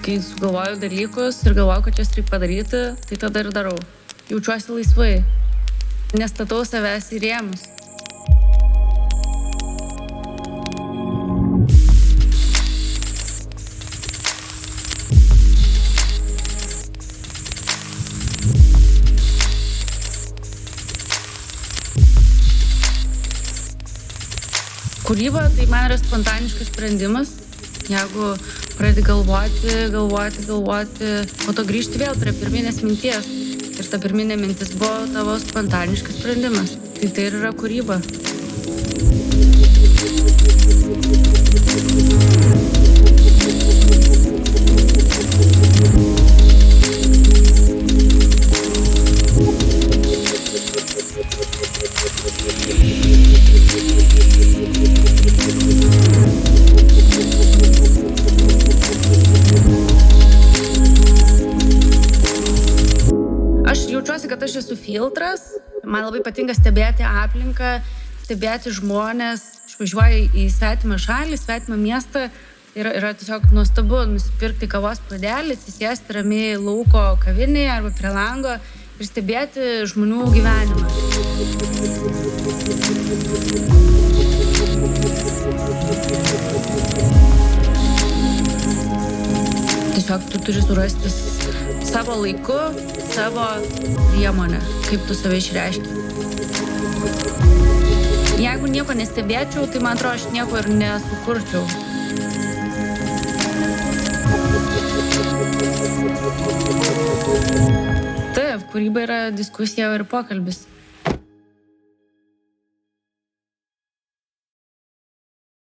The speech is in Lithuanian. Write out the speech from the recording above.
Kai sugalvoju dalykus ir galvoju, kad juos reikia padaryti, tai tada ir darau. Jaučiuosi laisvai. Nestatau savęs į rėmus. Kūryba tai man yra spontaniškas sprendimas. Jeigu pradedi galvoti, po to grįžti vėl prie pirminės minties. Ir ta pirminė mintis buvo tavo spontaniškas sprendimas. Tai ir yra kūryba. Aš jaučiuosi, kad aš esu filtras. Man labai patinka stebėti aplinką, stebėti žmonės. Išvažiuoju į svetimą šalį, svetimą miestą. Yra tiesiog nuostabu nusipirkti kavos puodelį, atsisėsti ramiai lauko kavinėje arba prie lango ir stebėti žmonių gyvenimą. Tiesiog tu turi surasti savo laiku, savo priemonę, kaip tu save išreiški. Jeigu nieko nestebėčiau, tai man atrodo, aš nieko ir nesukurčiau. Taip, kūryba yra diskusija ir pokalbis.